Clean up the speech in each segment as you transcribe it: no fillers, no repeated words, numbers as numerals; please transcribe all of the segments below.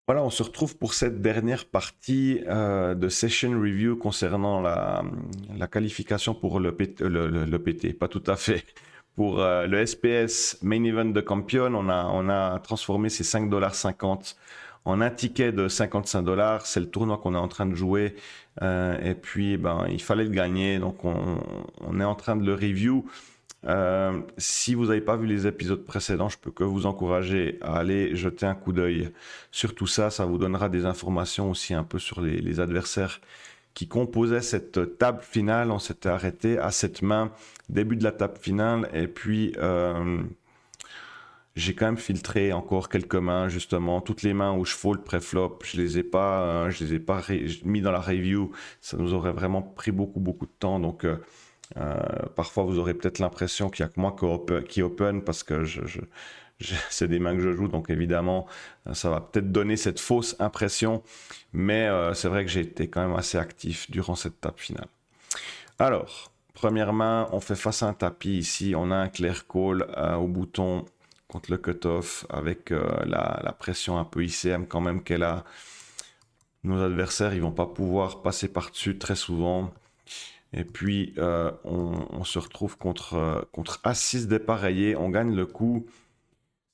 Voilà, on se retrouve pour cette dernière partie de session review concernant la qualification pour le PT, pas tout à fait. Pour le SPS Main Event de Campion, on a transformé ces 5,50 $ en un ticket de 55 $. C'est le tournoi qu'on est en train de jouer. Et puis, ben, il fallait le gagner. Donc, on est en train de le review. Si vous n'avez pas vu les épisodes précédents, je peux que vous encourager à aller jeter un coup d'œil sur tout ça. Ça vous donnera des informations aussi un peu sur les adversaires qui composaient cette table finale. On s'était arrêté à cette main, début de la table finale. Et puis, j'ai quand même filtré encore quelques mains, justement. Toutes les mains où je fold pré-flop, je les ai pas mis dans la review. Ça nous aurait vraiment pris beaucoup de temps. Donc, parfois, vous aurez peut-être l'impression qu'il n'y a que moi qui open parce que c'est des mains que je joue. Donc, évidemment, ça va peut-être donner cette fausse impression. Mais c'est vrai que j'ai été quand même assez actif durant cette table finale. Alors, première main, on fait face à un tapis ici. On a un clear call au bouton contre le cutoff avec la pression un peu ICM quand même qu'elle a. Nos adversaires, ils vont pas pouvoir passer par-dessus très souvent. Et puis, on se retrouve contre As-6 dépareillé. On gagne le coup.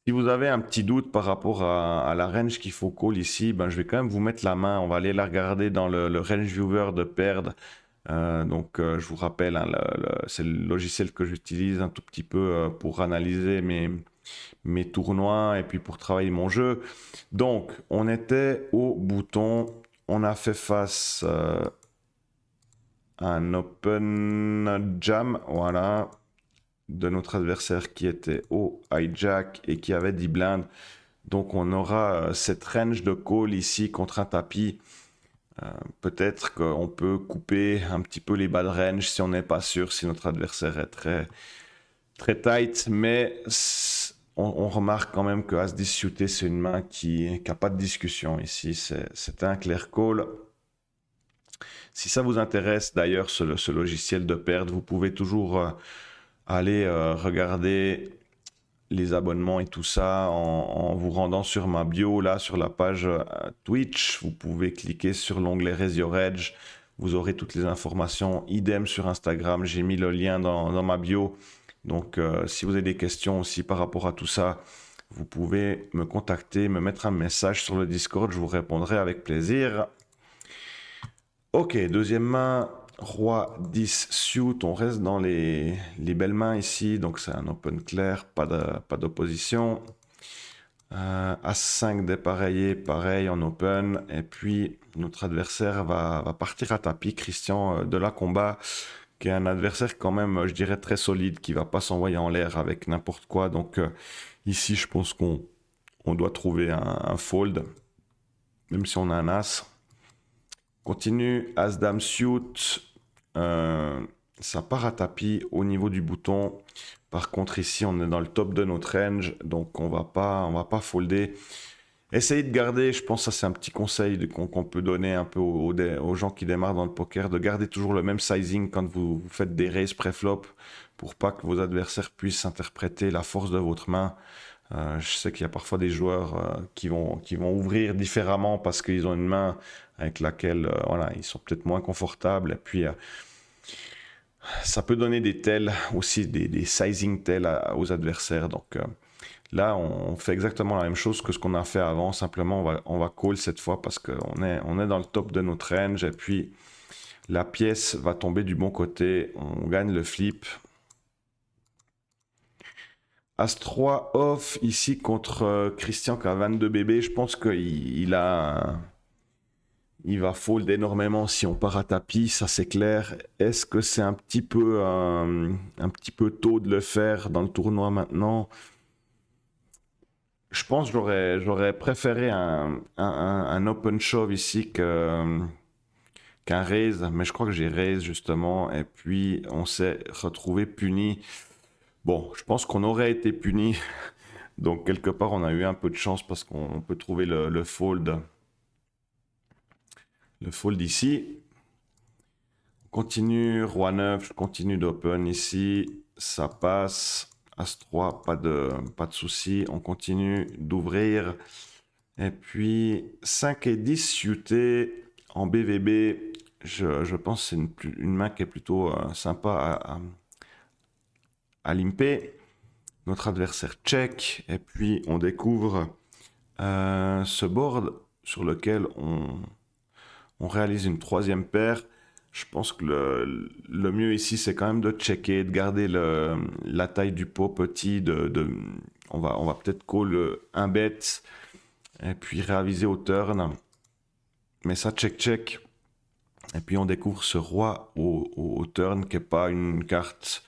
Si vous avez un petit doute par rapport à la range qu'il faut call ici, ben, je vais quand même vous mettre la main. On va aller la regarder dans le range viewer de perdre. Donc, je vous rappelle, hein, c'est le logiciel que j'utilise un tout petit peu pour analyser mes tournois et puis pour travailler mon jeu. Donc, on était au bouton. On a fait face à un open jam, voilà, de notre adversaire qui était au hijack et qui avait 10 blindes. Donc, on aura cette range de call ici contre un tapis. Peut-être qu'on peut couper un petit peu les bas de range si on n'est pas sûr si notre adversaire est très tight, mais on remarque quand même que As-10 suité, c'est une main qui n'a pas de discussion ici. C'est un clear call. Si ça vous intéresse d'ailleurs, ce logiciel de perte, vous pouvez toujours aller regarder les abonnements et tout ça en vous rendant sur ma bio, là, sur la page Twitch. Vous pouvez cliquer sur l'onglet Raise Your Edge. Vous aurez toutes les informations. Idem sur Instagram, j'ai mis le lien dans ma bio. Donc, si vous avez des questions aussi par rapport à tout ça, vous pouvez me contacter, me mettre un message sur le Discord. Je vous répondrai avec plaisir. Ok, deuxième main, roi 10 suit. On reste dans les belles mains ici. Donc, c'est un open clair, pas d'opposition. As-5 dépareillé, pareil en open. Et puis, notre adversaire va partir à tapis. Christian de la combat, qui est un adversaire quand même, je dirais, très solide, qui va pas s'envoyer en l'air avec n'importe quoi. Donc, ici, je pense qu'on doit trouver un fold, même si on a un as. Continue, As-Dame suit. Ça part à tapis au niveau du bouton. Par contre, ici, on est dans le top de notre range, donc on va pas folder. Essayez de garder, je pense que ça c'est un petit conseil qu'on peut donner un peu aux gens qui démarrent dans le poker, de garder toujours le même sizing quand vous faites des raises pré-flop pour pas que vos adversaires puissent interpréter la force de votre main. Je sais qu'il y a parfois des joueurs qui vont ouvrir différemment parce qu'ils ont une main avec laquelle voilà, ils sont peut-être moins confortables. Et puis, ça peut donner des tells aussi, des sizing tells aux adversaires. Donc là, on fait exactement la même chose que ce qu'on a fait avant. Simplement, on va call cette fois parce qu'on est dans le top de notre range. Et puis, la pièce va tomber du bon côté. On gagne le flip. As-3 off ici contre Christian qui a 22 bébés. Je pense il va fold énormément si on part à tapis, ça c'est clair. Est-ce que c'est un petit peu tôt de le faire dans le tournoi maintenant? Je pense que j'aurais préféré un open shove ici qu'un raise, mais je crois que j'ai raise justement, et puis on s'est retrouvé puni. Bon, je pense qu'on aurait été puni. Donc, quelque part, on a eu un peu de chance parce qu'on peut trouver le fold. Le fold ici. Continue, roi 9, je continue d'open ici. Ça passe. As 3, pas de souci. On continue d'ouvrir. Et puis 5 et 10 suités en BVB, je pense que c'est une main qui est plutôt sympa à limper. Notre adversaire check, et puis on découvre ce board sur lequel on réalise une troisième paire. Je pense que le mieux ici, c'est quand même de checker, de garder la taille du pot petit. On va peut-être call un bet et puis réaviser au turn. Mais ça, check. Et puis on découvre ce roi au turn qui n'est pas une carte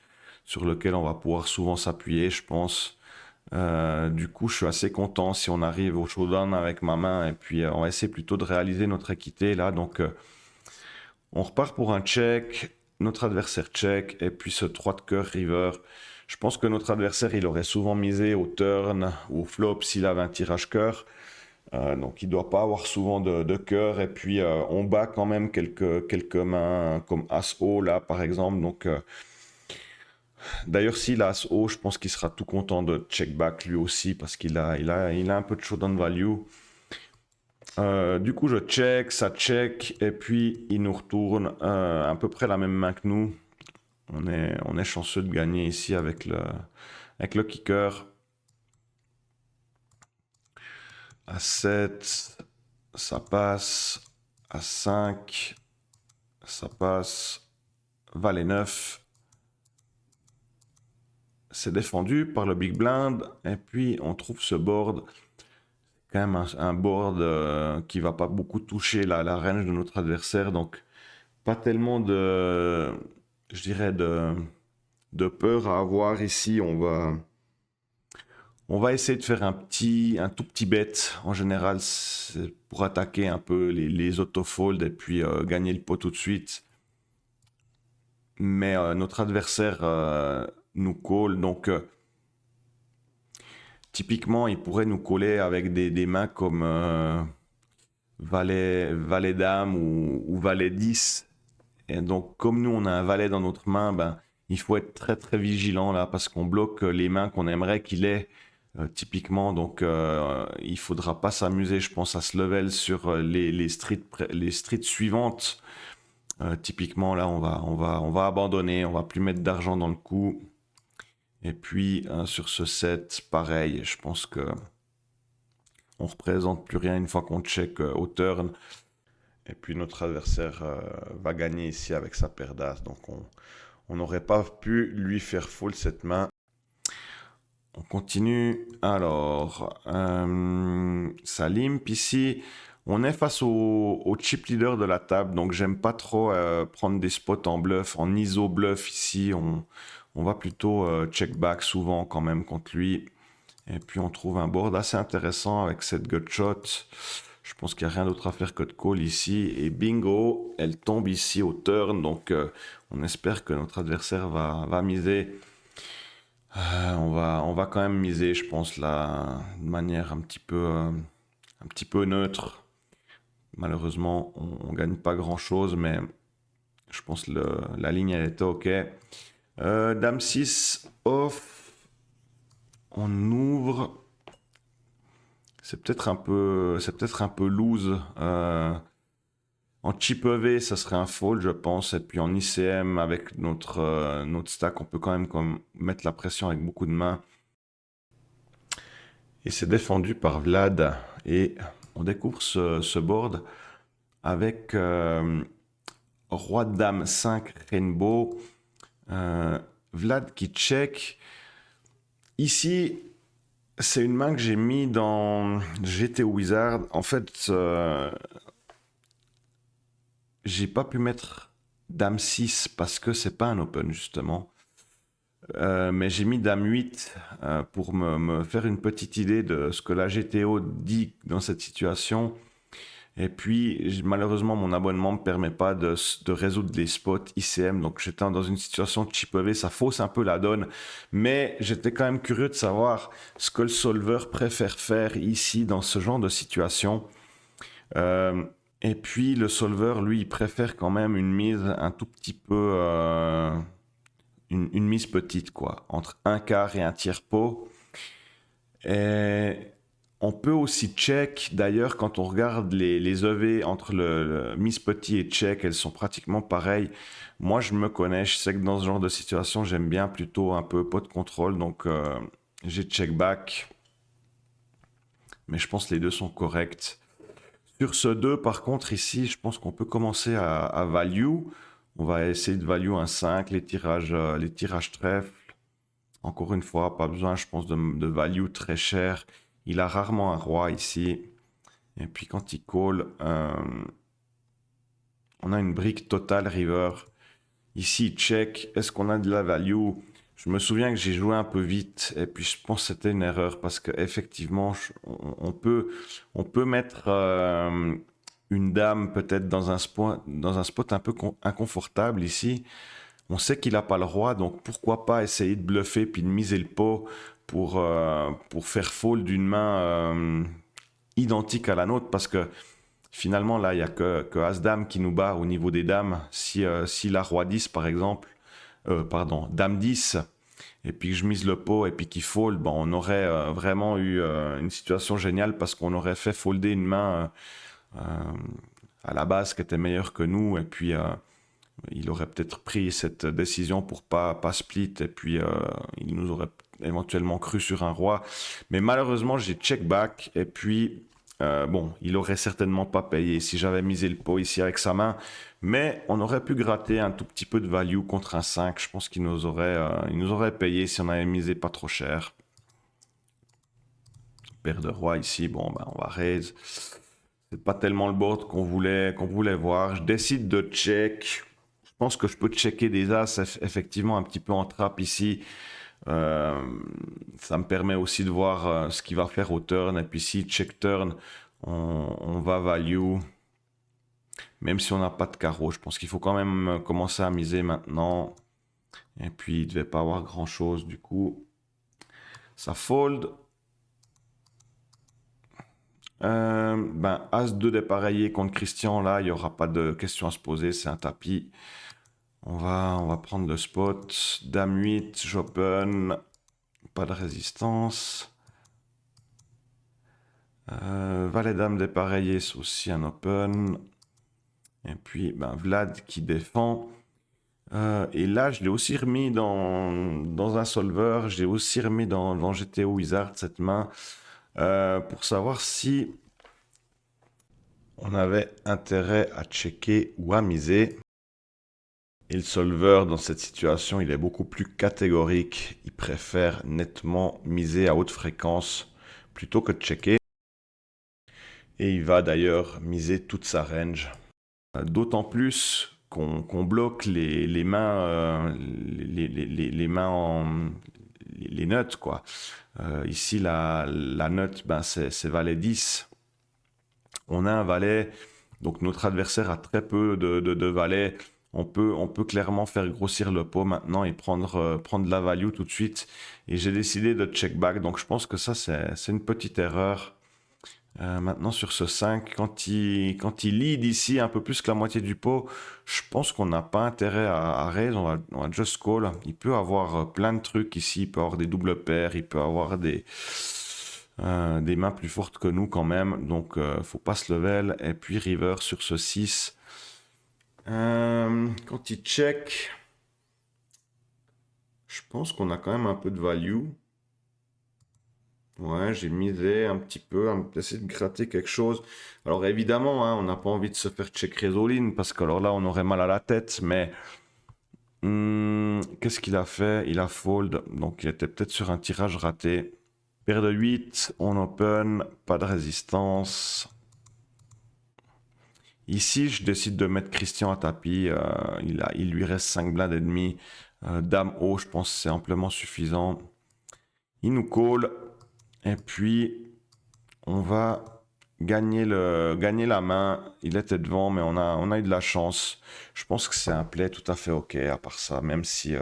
sur laquelle on va pouvoir souvent s'appuyer, je pense. Du coup, je suis assez content si on arrive au showdown avec ma main. Et puis on va essayer plutôt de réaliser notre équité là. Donc on repart pour un check, notre adversaire check, et puis ce 3 de cœur river. Je pense que notre adversaire, il aurait souvent misé au turn ou au flop s'il avait un tirage cœur. Donc il ne doit pas avoir souvent de cœur. Et puis on bat quand même quelques mains comme As-Haut là par exemple. Donc d'ailleurs s'il a As-Haut, je pense qu'il sera tout content de check back lui aussi parce qu'il a un peu de showdown value. Du coup, je check, ça check, et puis il nous retourne à peu près la même main que nous. On est chanceux de gagner ici avec le kicker. À 7, ça passe. À 5, ça passe. Valet 9. C'est défendu par le big blind, et puis on trouve ce board. Quand même un board qui va pas beaucoup toucher la range de notre adversaire, donc pas tellement je dirais de peur à avoir ici. On va essayer de faire un tout petit bet. En général, c'est pour attaquer un peu les auto-fold et puis gagner le pot tout de suite. Mais notre adversaire nous call, donc typiquement, il pourrait nous coller avec des mains comme valet dame ou valet 10. Et donc, comme nous, on a un valet dans notre main, ben, il faut être très très vigilant là parce qu'on bloque les mains qu'on aimerait qu'il ait typiquement. Donc, il faudra pas s'amuser, je pense, à se level sur les streets suivantes. Typiquement, là, on va abandonner, on va plus mettre d'argent dans le coup. Et puis, sur ce set, pareil, je pense que on représente plus rien une fois qu'on check au turn. Et puis notre adversaire va gagner ici avec sa paire d'as. Donc on n'aurait pas pu lui faire fold cette main. On continue. Alors, ça limp ici. On est face au chip leader de la table. Donc j'aime pas trop prendre des spots en bluff, en ISO bluff ici. On va plutôt check back souvent quand même contre lui. Et puis on trouve un board assez intéressant avec cette gut shot. Je pense qu'il n'y a rien d'autre à faire que de call ici. Et bingo, elle tombe ici au turn. Donc on espère que notre adversaire va miser. On va quand même miser, je pense, là, de manière un petit peu neutre. Malheureusement, on ne gagne pas grand-chose, mais je pense que la ligne, elle était OK. Dame 6, off. On ouvre. C'est peut-être un peu loose. En chip EV, ça serait un fold, je pense. Et puis en ICM, avec notre stack, on peut quand même mettre la pression avec beaucoup de mains. Et c'est défendu par Vlad. Et on découvre ce board avec Roi Dame 5 Rainbow. Vlad qui check. Ici, c'est une main que j'ai mis dans GT Wizard. En fait, j'ai pas pu mettre Dame 6 parce que c'est pas un open justement. Mais j'ai mis Dame 8 pour me faire une petite idée de ce que la GTO dit dans cette situation. Et puis, malheureusement, mon abonnement ne me permet pas de résoudre les spots ICM. Donc, j'étais dans une situation de chip EV. Ça fausse un peu la donne. Mais j'étais quand même curieux de savoir ce que le solver préfère faire ici dans ce genre de situation. Et puis, le solver, lui, il préfère quand même une mise un tout petit peu... une mise petite, quoi. Entre un quart et un tiers pot. Et On peut aussi check, d'ailleurs, quand on regarde les EV entre le Miss Petit et check, elles sont pratiquement pareilles. Moi, je me connais, je sais que dans ce genre de situation, j'aime bien plutôt un peu pot de contrôle, donc j'ai check back, mais je pense que les deux sont corrects. Sur ce 2, par contre, ici, je pense qu'on peut commencer à value. On va essayer de value un 5, les tirages trèfle. Encore une fois, pas besoin, je pense, de value très cher. Il a rarement un roi ici. Et puis quand il call, on a une brique totale river. Ici, check. Est-ce qu'on a de la value? Je me souviens que j'ai joué un peu vite et puis je pense que c'était une erreur parce qu'effectivement, on peut mettre une dame peut-être dans un spot un peu inconfortable ici. On sait qu'il n'a pas le roi, donc pourquoi pas essayer de bluffer puis de miser le pot pour faire fold d'une main identique à la nôtre parce que finalement, là, il n'y a que As-Dame qui nous bat au niveau des dames. Si la Roi 10, par exemple, pardon, Dame 10, et puis que je mise le pot et puis qu'il fold, bon, on aurait vraiment eu une situation géniale parce qu'on aurait fait folder une main à la base qui était meilleure que nous. Et puis, il aurait peut-être pris cette décision pour pas split. Et puis, il nous aurait éventuellement cru sur un roi. Mais malheureusement, j'ai check back. Et puis, bon, il aurait certainement pas payé si j'avais misé le pot ici avec sa main. Mais on aurait pu gratter un tout petit peu de value contre un 5. Je pense il nous aurait payé si on avait misé pas trop cher. Paire de roi ici, bon, ben, on va raise. C'est pas tellement le board qu'on voulait voir. Je décide de check. Je pense que je peux checker des as effectivement un petit peu en trap ici. Euh, Ça me permet aussi de voir ce qu'il va faire au turn. Et puis si check turn, on va value. Même si on n'a pas de carreau, je pense qu'il faut quand même commencer à miser maintenant. Et puis il ne devait pas avoir grand chose du coup. Ça fold. Ben, As-2 dépareillé contre Christian, là, il n'y aura pas de question à se poser, c'est un tapis. On va prendre le spot. Dame 8, j'open. Pas de résistance. Valet Dame dépareillé, c'est aussi un open. Et puis, ben, Vlad qui défend. Et là, je l'ai aussi remis dans un solver. Je l'ai aussi remis dans GTO Wizard, cette main, pour savoir si on avait intérêt à checker ou à miser. Et le solver, dans cette situation, il est beaucoup plus catégorique. Il préfère nettement miser à haute fréquence plutôt que de checker. Et il va d'ailleurs miser toute sa range. D'autant plus qu'on bloque les mains, les mains les nuts, quoi. Ici, la nut, ben, c'est valet 10. On a un valet, donc notre adversaire a très peu de valets. On peut clairement faire grossir le pot maintenant et prendre la value tout de suite. Et j'ai décidé de check back, donc je pense que ça, c'est une petite erreur. Maintenant, sur ce 5, quand il lead ici un peu plus que la moitié du pot, je pense qu'on n'a pas intérêt à raise, on va just call. Il peut avoir plein de trucs ici, il peut avoir des doubles paires, il peut avoir des mains plus fortes que nous quand même, donc faut pas se level. Et puis river sur ce 6. Quand il check, je pense qu'on a quand même un peu de value. Ouais, j'ai misé un petit peu, à essayer de gratter quelque chose. Alors évidemment, hein, on n'a pas envie de se faire check résoline parce que alors là, on aurait mal à la tête. Mais qu'est-ce qu'il a fait? Il a fold, donc il était peut-être sur un tirage raté. Paire de 8, on open, pas de résistance. Ici, je décide de mettre Christian à tapis. Il lui reste 5 blindes et demi. Dame haut, je pense que c'est amplement suffisant. Il nous call. Et puis, on va gagner la main. Il était devant, mais on a eu de la chance. Je pense que c'est un play tout à fait ok, à part ça. Même si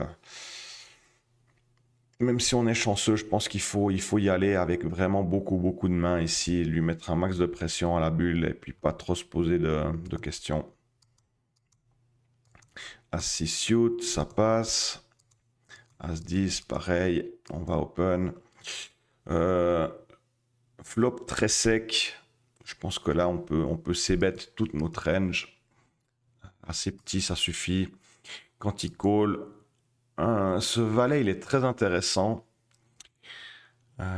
on est chanceux, je pense il faut y aller avec vraiment beaucoup de mains ici. Lui mettre un max de pression à la bulle et puis pas trop se poser de questions. As-6 suit, ça passe. As-10, pareil, on va open. Flop très sec. Je pense que là, on peut c-bet toute notre range. Assez petit, ça suffit. Quand il call, ce valet, il est très intéressant.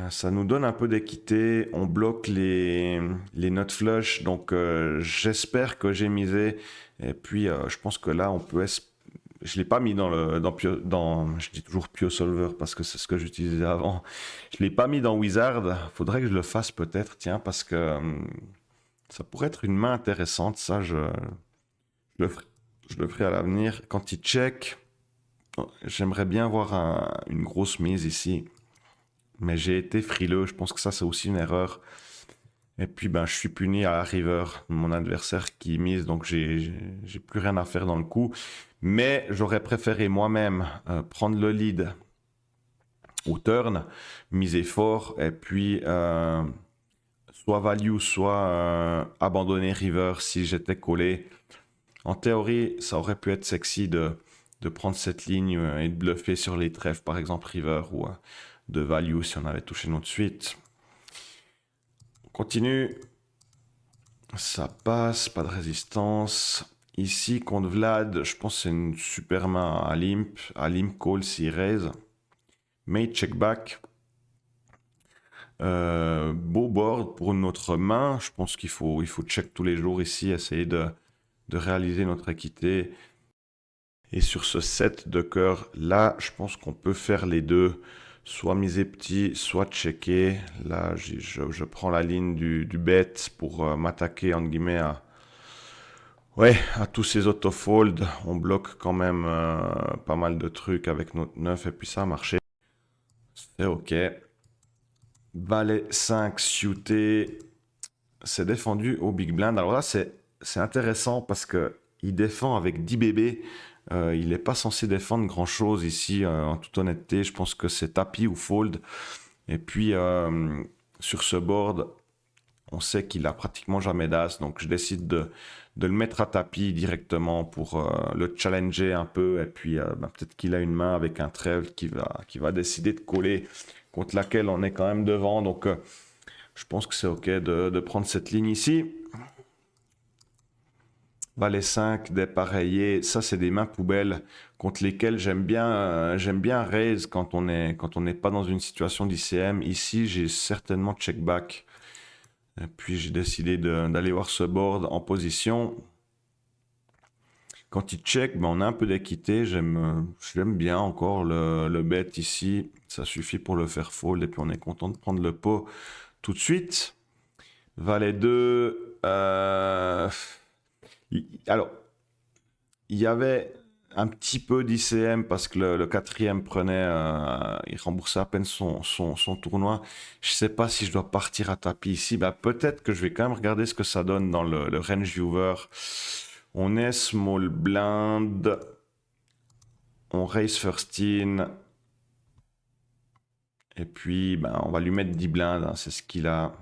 Ça nous donne un peu d'équité. On bloque les nuts flush. Donc, j'espère que j'ai misé. Et puis, je pense que là, on peut... Je l'ai pas mis je dis toujours Pio Solver parce que c'est ce que j'utilisais avant. Je l'ai pas mis dans Wizard. Faudrait que je le fasse peut-être, tiens, parce que ça pourrait être une main intéressante. Ça, je le ferai, je le ferai à l'avenir. Quand il check, j'aimerais bien voir une grosse mise ici. Mais j'ai été frileux. Je pense que ça, c'est aussi une erreur. Et puis, ben, je suis puni à la river, mon adversaire qui mise, donc j'ai plus rien à faire dans le coup. Mais j'aurais préféré moi-même prendre le lead au turn, miser fort, et puis soit value, soit abandonner river si j'étais collé. En théorie, ça aurait pu être sexy de prendre cette ligne et de bluffer sur les trèfles, par exemple river, ou de value si on avait touché notre suite. On continue. Ça passe, pas de résistance. Ici, contre Vlad, je pense que c'est une super main à limp. À limp call s'il raise. Mate check back. Beau board pour notre main. Je pense il faut check tous les jours ici, essayer de réaliser notre équité. Et sur ce set de cœur, là, je pense qu'on peut faire les deux. Soit miser petit, soit checker. Là, je prends la ligne du bet pour m'attaquer, entre guillemets, ouais, à tous ces autofolds. On bloque quand même pas mal de trucs avec notre 9 et puis ça a marché. C'est ok. Valet 5 suité. C'est défendu au big blind. Alors là, c'est intéressant parce que il défend avec 10 bébés. Il n'est pas censé défendre grand chose ici, en toute honnêteté. Je pense que c'est tapis ou fold. Et puis, sur ce board, on sait qu'il a pratiquement jamais d'as. Donc, je décide de le mettre à tapis directement pour le challenger un peu. Et puis, peut-être qu'il a une main avec un trèfle qui va décider de coller contre laquelle on est quand même devant. Donc, je pense que c'est ok de prendre cette ligne ici. Valet 5, dépareillé, ça c'est des mains poubelles contre lesquelles j'aime bien raise quand on n'est pas dans une situation d'ICM. Ici, j'ai certainement check back. Et puis j'ai décidé d'aller voir ce board en position. Quand il check, ben, on a un peu d'équité. J'aime bien encore le bet ici. Ça suffit pour le faire fold et puis on est content de prendre le pot tout de suite. Valet 2. Alors, il y avait un petit peu d'ICM parce que le quatrième il remboursait à peine son tournoi. Je sais pas si je dois partir à tapis ici. Bah, peut-être que je vais quand même regarder ce que ça donne dans le range viewer. On est small blind. On raise first in. Et puis, ben, on va lui mettre 10 blindes. Hein, c'est ce qu'il a.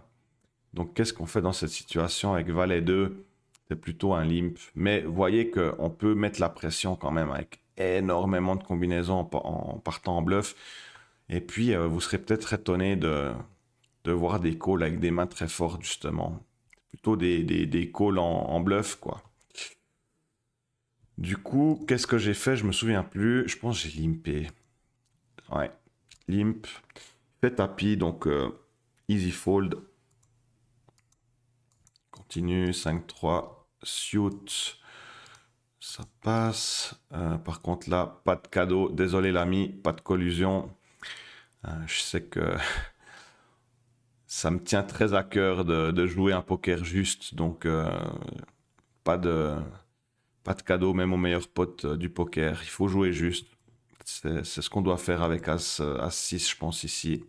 Donc, qu'est-ce qu'on fait dans cette situation avec Valet 2? C'est plutôt un limp. Mais vous voyez qu'on peut mettre la pression quand même avec énormément de combinaisons en partant en bluff. Et puis, vous serez peut-être étonné de voir des calls avec des mains très fortes, justement. Plutôt des calls en bluff, quoi. Du coup, qu'est-ce que j'ai fait? Je me souviens plus. Je pense que j'ai limpé. Ouais, limp. Fait tapis, donc easy fold. Continue, 5-3, suit. Ça passe. Par contre, là, pas de cadeau. Désolé, l'ami, pas de collusion. Je sais que ça me tient très à cœur de jouer un poker juste. Donc, pas de, pas de cadeau, même au meilleur pote du poker. Il faut jouer juste. C'est ce qu'on doit faire avec As-6, je pense, ici.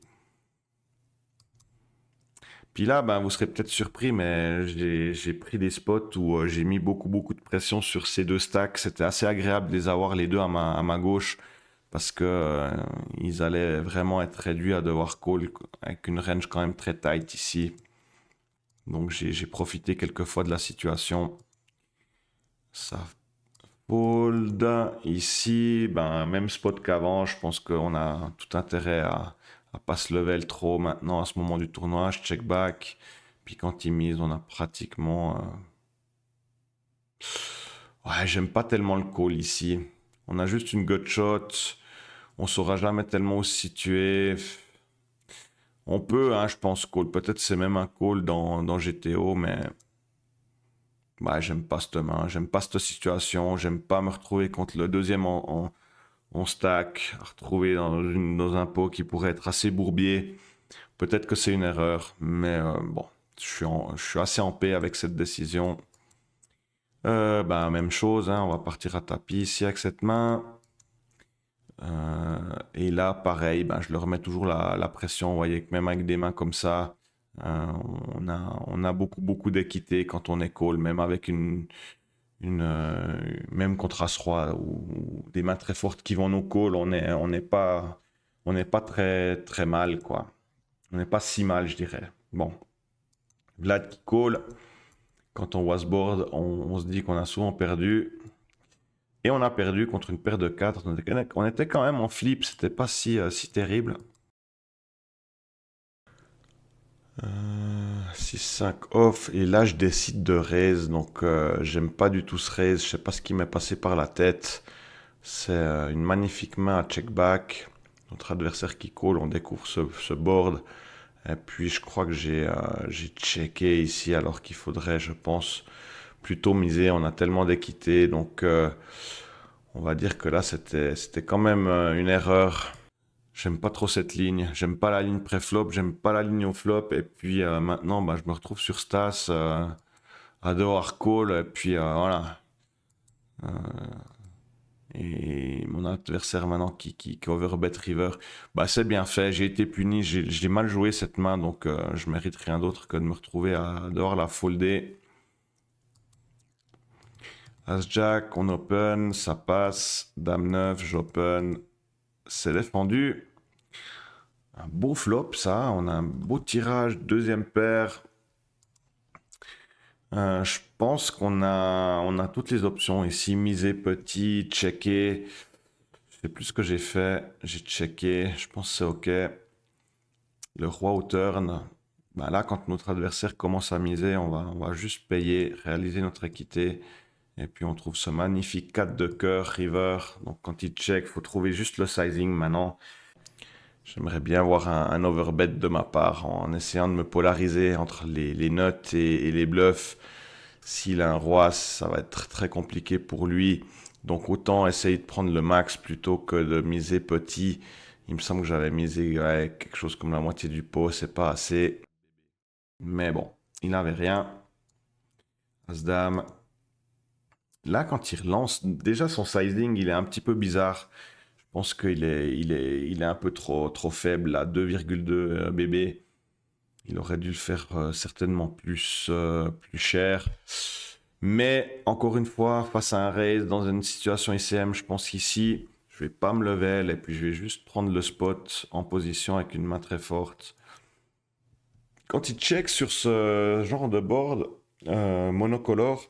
Puis là, ben, vous serez peut-être surpris, mais j'ai pris des spots où j'ai mis beaucoup, beaucoup de pression sur ces deux stacks. C'était assez agréable de les avoir les deux à ma gauche parce que ils allaient vraiment être réduits à devoir call avec une range quand même très tight ici. Donc j'ai profité quelquefois de la situation. Ça fold. Ici, ben, même spot qu'avant, je pense qu'on a tout intérêt à pas se level trop maintenant à ce moment du tournoi. Je check back. Puis quand il mise, on a pratiquement... Ouais, j'aime pas tellement le call ici. On a juste une gut shot. On saura jamais tellement où se situer. On peut, hein, je pense, call. Peut-être c'est même un call dans GTO, mais ouais, j'aime pas cette main. J'aime pas cette situation. J'aime pas me retrouver contre le deuxième en stack, retrouver dans un pot qui pourrait être assez bourbier. Peut-être que c'est une erreur, mais bon, je suis assez en paix avec cette décision. Même chose, hein, on va partir à tapis ici avec cette main. Et là, pareil, je leur mets toujours la pression. Vous voyez que même avec des mains comme ça, euh, on a beaucoup, beaucoup d'équité quand on est call, même avec même contre As-Roi ou des mains très fortes qui vont nous call, on n'est pas très, très mal, quoi. On n'est pas si mal, je dirais. Bon, Vlad qui call, quand on was board, on se dit qu'on a souvent perdu. Et on a perdu contre une paire de 4. On était quand même en flip, c'était pas si terrible. 6-5 off, et là je décide de raise, donc j'aime pas du tout ce raise, je sais pas ce qui m'est passé par la tête. C'est une magnifique main à check back. Notre adversaire qui call, on découvre ce board. Et puis je crois que j'ai checké ici alors qu'il faudrait, je pense, plutôt miser. On a tellement d'équité, donc on va dire que là c'était quand même une erreur. J'aime pas trop cette ligne. J'aime pas la ligne pré-flop, j'aime pas la ligne au flop. Et puis maintenant, je me retrouve sur Stas à devoir call. Et puis voilà. Et mon adversaire maintenant qui overbet river, c'est bien fait. J'ai été puni, j'ai mal joué cette main, donc je mérite rien d'autre que de me retrouver à devoir la folder. As-Jack, on open, ça passe. Dame 9, j'open. C'est défendu. Un beau flop, ça. On a un beau tirage, deuxième paire. Je pense on a toutes les options ici. Miser petit, checker. Je sais plus ce que j'ai fait. J'ai checké. Je pense que c'est OK. Le roi au turn. Là, quand notre adversaire commence à miser, on va juste payer, réaliser notre équité. Et puis on trouve ce magnifique 4 de cœur, river. Donc quand il check, il faut trouver juste le sizing maintenant. J'aimerais bien avoir un overbet de ma part en essayant de me polariser entre les nuts et les bluffs. S'il a un roi, ça va être très compliqué pour lui. Donc autant essayer de prendre le max plutôt que de miser petit. Il me semble que j'avais misé quelque chose comme la moitié du pot, c'est pas assez. Mais bon, il n'avait rien. As-Dame. Là, quand il relance, déjà son sizing, il est un petit peu bizarre. Je pense il est un peu trop faible à 2,2 BB. Il aurait dû le faire certainement plus cher. Mais encore une fois, face à un raise dans une situation ICM, je pense qu'ici, je vais pas me level et puis je vais juste prendre le spot en position avec une main très forte. Quand il check sur ce genre de board monocolore,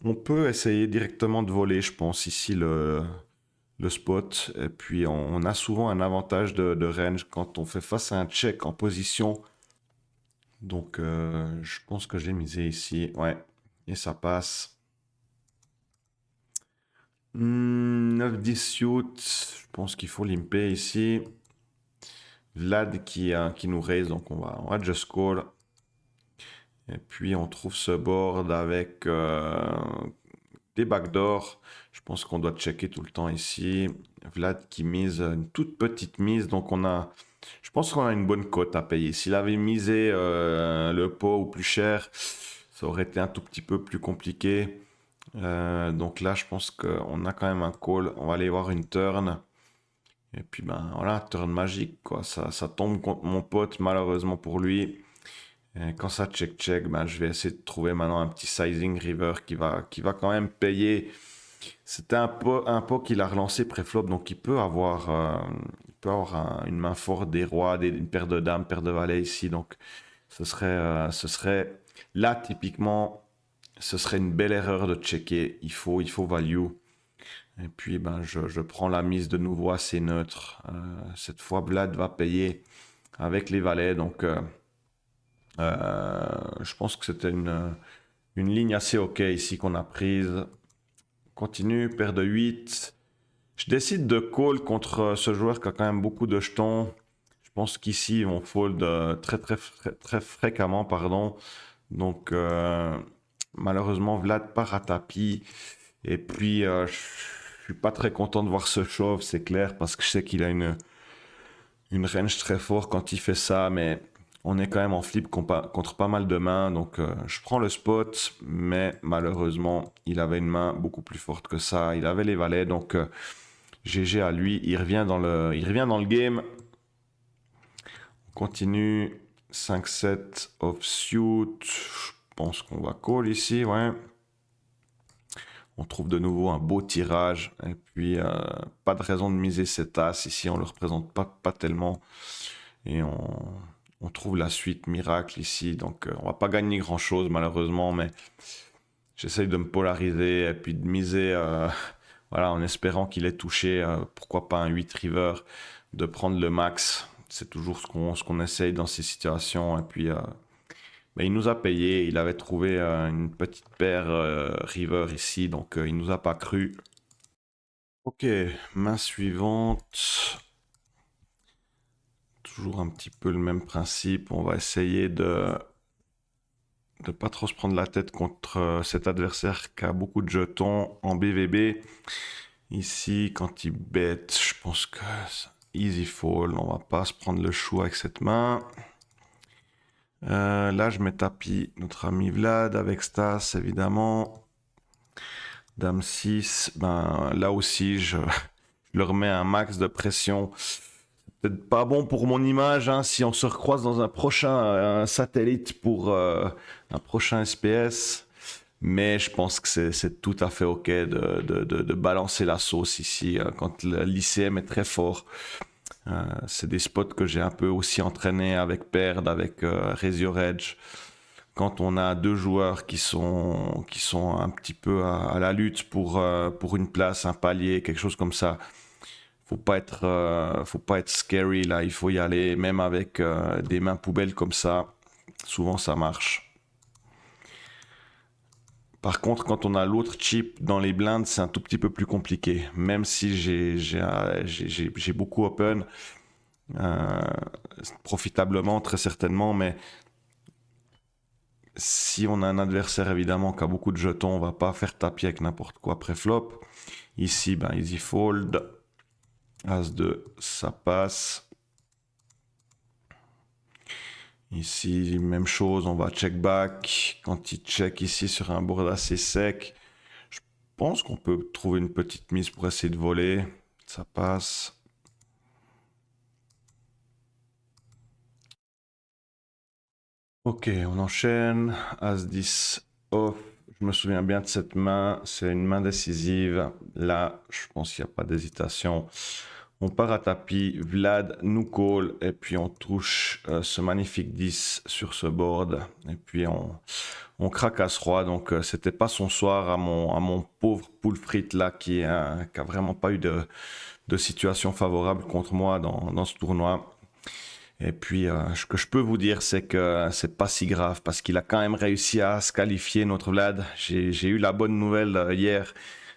on peut essayer directement de voler, je pense, ici le spot. Et puis on a souvent un avantage de range quand on fait face à un check en position. Donc je pense que je l'ai misé ici. Ouais, et ça passe. 9-10 suit. Je pense qu'il faut limper ici. Vlad qui nous raise, donc on va just call. Et puis on trouve ce board avec des backdoors. Je pense qu'on doit checker tout le temps ici. Vlad qui mise une toute petite mise, donc je pense qu'on a une bonne cote à payer. S'il avait misé le pot ou plus cher, ça aurait été un tout petit peu plus compliqué. Donc là, je pense qu'on a quand même un call. On va aller voir une turn. Et puis voilà, turn magique quoi. Ça tombe contre mon pote malheureusement pour lui. Et quand ça check, je vais essayer de trouver maintenant un petit sizing river qui va quand même payer. C'était un pot qu'il a relancé pré-flop, donc il peut avoir une main forte, des rois, une paire de dames, paire de valets ici. Donc ce serait là typiquement, ce serait une belle erreur de checker. Il faut value. Et puis, ben, je prends la mise de nouveau assez neutre. Cette fois, Vlad va payer avec les valets. Donc, je pense que c'était une ligne assez OK ici qu'on a prise. Continue, paire de 8. Je décide de call contre ce joueur qui a quand même beaucoup de jetons. Je pense qu'ici, ils vont fold très fréquemment, pardon. Donc, malheureusement, Vlad part à tapis. Et puis, je suis pas très content de voir ce shove, c'est clair, parce que je sais qu'il a une range très forte quand il fait ça, mais on est quand même en flip contre pas mal de mains, donc je prends le spot, mais malheureusement, il avait une main beaucoup plus forte que ça. Il avait les valets, donc GG à lui. Il revient il revient dans le game. On continue. 5-7 offsuit. Je pense qu'on va call ici, ouais. On trouve de nouveau un beau tirage. Et puis, pas de raison de miser cet as. Ici, on ne le représente pas tellement. Et on trouve la suite miracle ici. Donc, on va pas gagner grand-chose, malheureusement. Mais j'essaye de me polariser et puis de miser voilà, en espérant qu'il ait touché. Pourquoi pas un 8 river. De prendre le max. C'est toujours ce qu'on essaye dans ces situations. Et puis... mais il nous a payé, il avait trouvé une petite paire river ici, donc il nous a pas cru. Ok, main suivante. Toujours un petit peu le même principe. On va essayer de pas trop se prendre la tête contre cet adversaire qui a beaucoup de jetons en BVB. Ici, quand il bet, je pense que easy fall. On va pas se prendre le chou avec cette main. Là, je mets tapis notre ami Vlad avec Stas, évidemment. Dame 6, ben, là aussi, je leur mets un max de pression. Peut-être pas bon pour mon image, hein, si on se recroise dans un prochain satellite pour un prochain SPS. Mais je pense que c'est tout à fait OK de balancer la sauce ici quand l'ICM est très fort. C'est des spots que j'ai un peu aussi entraîné avec Perd, avec Razor Edge. Quand on a deux joueurs qui sont un petit peu à la lutte pour une place, un palier, quelque chose comme ça, faut pas être scary là, il faut y aller, même avec des mains poubelles comme ça, souvent ça marche. Par contre, quand on a l'autre chip dans les blindes, c'est un tout petit peu plus compliqué. Même si j'ai beaucoup open, euh, profitablement, très certainement, mais si on a un adversaire évidemment qui a beaucoup de jetons, on va pas faire tapis avec n'importe quoi pré-flop. Ici, ben, easy fold. As-2, ça passe. Ici, même chose, on va check back. Quand il check ici sur un board assez sec, je pense qu'on peut trouver une petite mise pour essayer de voler. Ça passe. Ok, on enchaîne. As-10 off. Je me souviens bien de cette main. C'est une main décisive. Là, je pense qu'il n'y a pas d'hésitation. On part à tapis, Vlad nous call et puis on touche ce magnifique 10 sur ce board et puis on craque à ce roi. Donc c'était pas son soir à mon pauvre Poulfrit là qui a vraiment pas eu de situation favorable contre moi dans ce tournoi. Et puis ce que je peux vous dire c'est que c'est pas si grave parce qu'il a quand même réussi à se qualifier notre Vlad. J'ai eu la bonne nouvelle hier.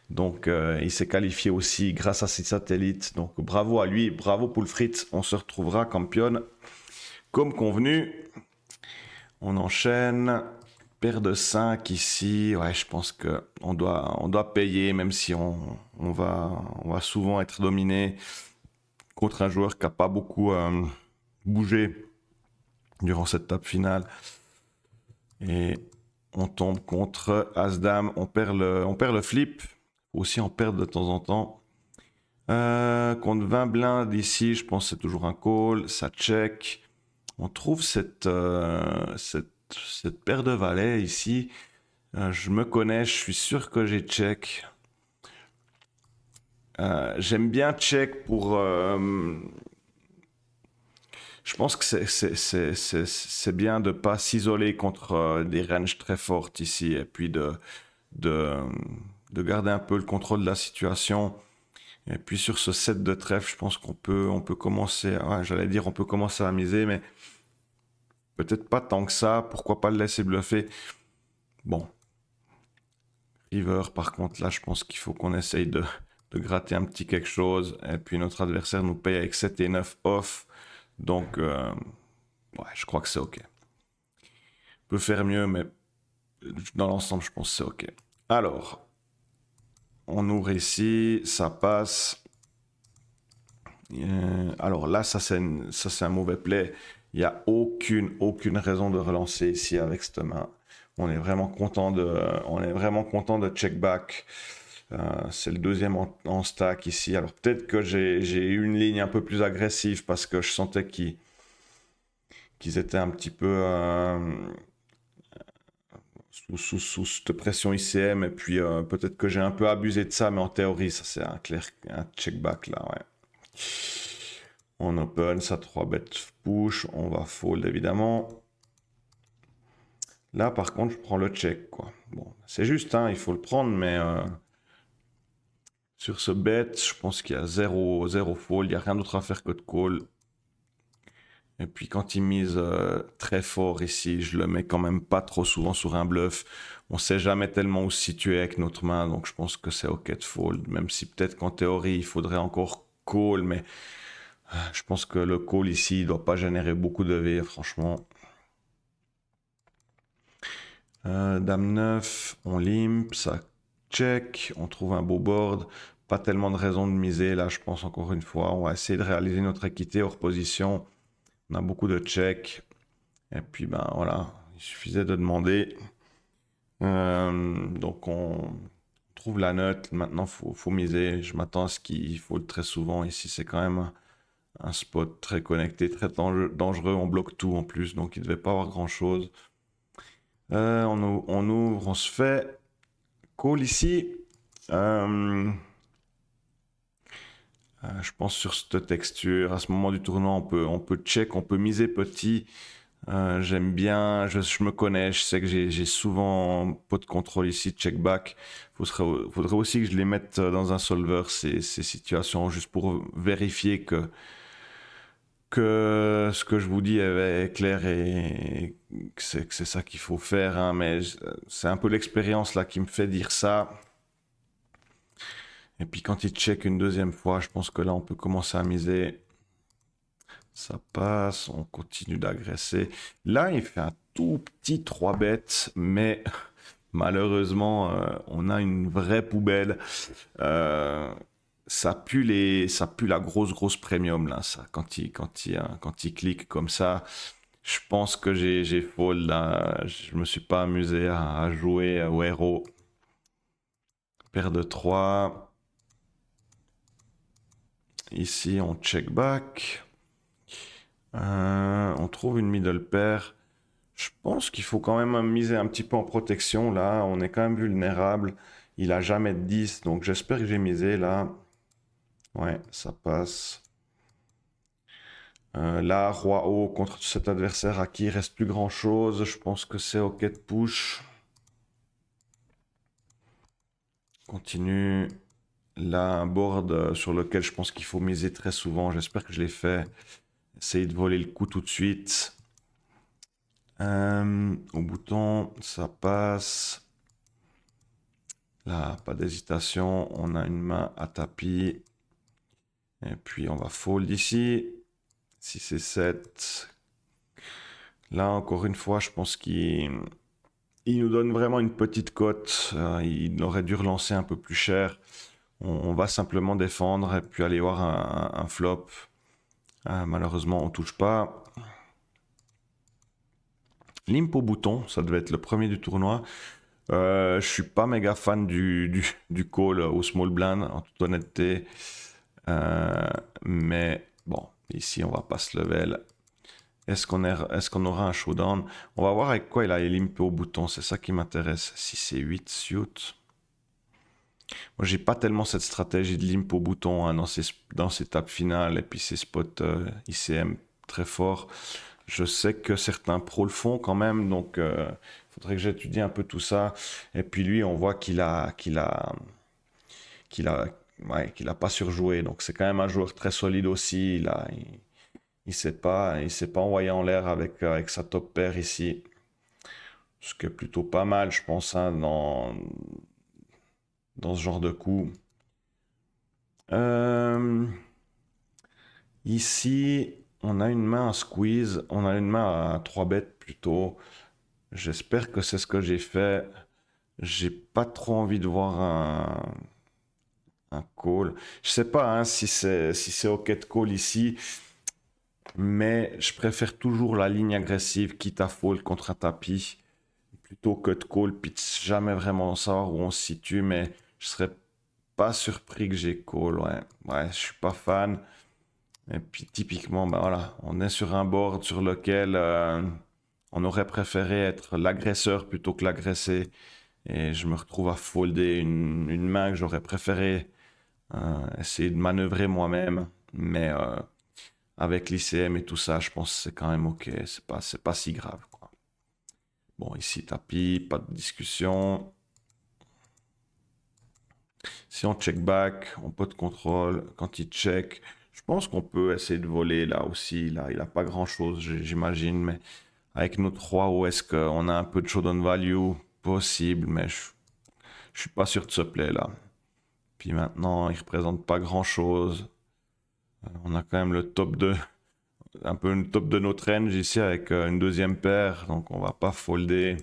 Donc, il s'est qualifié aussi grâce à ses satellites. Donc, bravo à lui, bravo Poulfrit. On se retrouvera campion comme convenu. On enchaîne. Paire de 5 ici. Ouais, je pense que on doit payer, même si on va souvent être dominé contre un joueur qui n'a pas beaucoup bougé durant cette table finale. Et on tombe contre As-Dame. On perd le flip. Aussi en perdre de temps en temps. Contre 20 blindes ici, je pense que c'est toujours un call. Ça check. On trouve cette paire de valets ici. Je me connais, je suis sûr que j'ai check. J'aime bien check pour... je pense que c'est bien de ne pas s'isoler contre des ranges très fortes ici. Et puis de de garder un peu le contrôle de la situation. Et puis sur ce set de trèfle, je pense on peut commencer, ouais, j'allais dire on peut commencer à miser, mais peut-être pas tant que ça. Pourquoi pas le laisser bluffer? Bon, river, par contre, là, je pense qu'il faut qu'on essaye de gratter un petit quelque chose. Et puis notre adversaire nous paye avec 7 et 9 off. Donc, ouais, je crois que c'est OK. Peut faire mieux, mais dans l'ensemble, je pense que c'est OK. Alors, on ouvre ici, ça passe. Alors là, ça c'est un mauvais play. Il n'y a aucune raison de relancer ici avec cette main. On est vraiment content de check back. C'est le deuxième en stack ici. Alors peut-être que j'ai eu une ligne un peu plus agressive parce que je sentais qu'ils étaient un petit peu sous cette pression ICM. Et puis peut-être que j'ai un peu abusé de ça, mais en théorie, ça c'est un check back là, ouais. On open, ça 3 bêtes push, on va fold évidemment. Là par contre je prends le check quoi. Bon, c'est juste, hein, il faut le prendre, mais sur ce bet, je pense qu'il y a 0 fold, il n'y a rien d'autre à faire que de call. Et puis quand il mise très fort ici, je le mets quand même pas trop souvent sur un bluff. On sait jamais tellement où se situer avec notre main, donc je pense que c'est ok de fold. Même si peut-être qu'en théorie il faudrait encore call, mais je pense que le call ici, il doit pas générer beaucoup de V, franchement. Dame 9, on limp, ça check, on trouve un beau board. Pas tellement de raison de miser, là je pense encore une fois. On va essayer de réaliser notre équité hors position. On a beaucoup de check. Et puis ben voilà, il suffisait de demander. Donc on trouve la note, maintenant faut miser. Je m'attends à ce qu'il faut très souvent. Ici c'est quand même un spot très connecté, très dangereux. On bloque tout en plus, donc il ne devait pas avoir grand chose. On ouvre, on se fait call ici. Je pense sur cette texture, à ce moment du tournoi, on peut check, on peut miser petit. J'aime bien, je me connais, je sais que j'ai souvent pot de contrôle ici, check back. Faudrait aussi que je les mette dans un solver, ces situations, juste pour vérifier que ce que je vous dis est clair et que c'est ça qu'il faut faire. Hein, mais c'est un peu l'expérience là qui me fait dire ça. Et puis quand il check une deuxième fois, je pense que là on peut commencer à miser. Ça passe, on continue d'agresser. Là, il fait un tout petit 3 bêtes, mais malheureusement, on a une vraie poubelle. Ça pue la grosse premium là, ça. Quand il clique comme ça, je pense que j'ai fold là. Je me suis pas amusé à jouer au héros. Paire de 3. Ici, on check back. On trouve une middle pair. Je pense qu'il faut quand même miser un petit peu en protection là. On est quand même vulnérable. Il a jamais de 10, donc j'espère que j'ai misé là. Ouais, ça passe. Là, roi haut contre cet adversaire à qui il reste plus grand chose. Je pense que c'est ok de push. Continue. Là, un board sur lequel je pense qu'il faut miser très souvent. J'espère que je l'ai fait. Essayer de voler le coup tout de suite. Au bouton, ça passe. Là, pas d'hésitation. On a une main à tapis. Et puis, on va fold ici. 6 et 7. Là, encore une fois, je pense qu'il nous donne vraiment une petite cote. Il aurait dû relancer un peu plus cher. On va simplement défendre et puis aller voir un flop. Malheureusement, on touche pas. Limp au bouton, ça devait être le premier du tournoi. Je suis pas méga fan du call au small blind, en toute honnêteté. Mais bon, ici, on va pas se level. Est-ce qu'on aura un showdown? On va voir avec quoi il a limpé au bouton, c'est ça qui m'intéresse. Si c'est 8 suit. Moi, j'ai pas tellement cette stratégie de limp au bouton hein, dans ces tables finales et puis ces spots ICM très forts. Je sais que certains pros le font quand même, donc il faudrait que j'étudie un peu tout ça. Et puis lui, on voit qu'il a, ouais, qu'il a pas surjoué. Donc c'est quand même un joueur très solide aussi. Il s'est pas envoyé en l'air avec sa top pair ici. Ce qui est plutôt pas mal, je pense, hein, dans ce genre de coup. Euh, Ici, on a une main à squeeze, on a une main à 3 bêtes plutôt. J'espère que c'est ce que j'ai fait. J'ai pas trop envie de voir un call. Je sais pas hein, si c'est OK de call ici, mais je préfère toujours la ligne agressive, quitte à fold contre un tapis, plutôt que de call, puis de jamais vraiment savoir où on se situe, mais je serais pas surpris que j'ai call, ouais. Ouais, je suis pas fan. Et puis typiquement, ben voilà, on est sur un board sur lequel on aurait préféré être l'agresseur plutôt que l'agressé. Et je me retrouve à folder une main que j'aurais préféré essayer de manœuvrer moi-même. Mais avec l'ICM et tout ça, je pense que c'est quand même ok. C'est pas si grave, quoi. Bon, ici, tapis, pas de discussion. Si on check back, on peut de contrôle. Quand il check, je pense qu'on peut essayer de voler là aussi. Là, il a pas grand-chose, j'imagine. Mais avec notre roi, où est-ce qu'on a un peu de showdown value possible, mais je suis pas sûr de ce play là. Puis maintenant, il représente pas grand-chose. On a quand même le top de, un peu le top de notre range ici avec une deuxième paire, donc on va pas folder.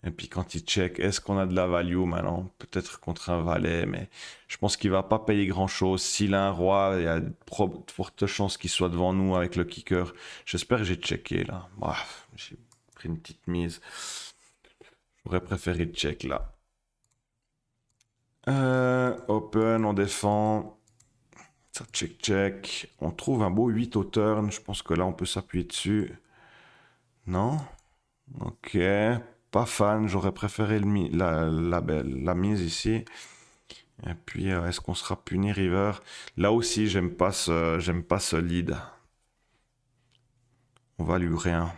Et puis quand il check, est-ce qu'on a de la value maintenant? Peut-être contre un valet, mais je pense qu'il va pas payer grand-chose. S'il a un roi, il y a de fortes chances qu'il soit devant nous avec le kicker. J'espère que j'ai checké là. Bref, j'ai pris une petite mise. J'aurais préféré check là. Open, on défend. Ça check check. On trouve un beau 8 au turn. Je pense que là on peut s'appuyer dessus. Non? Ok. Pas fan. J'aurais préféré la mise ici. Et puis est-ce qu'on sera puni river? Là aussi j'aime pas ce lead. On va lui rien.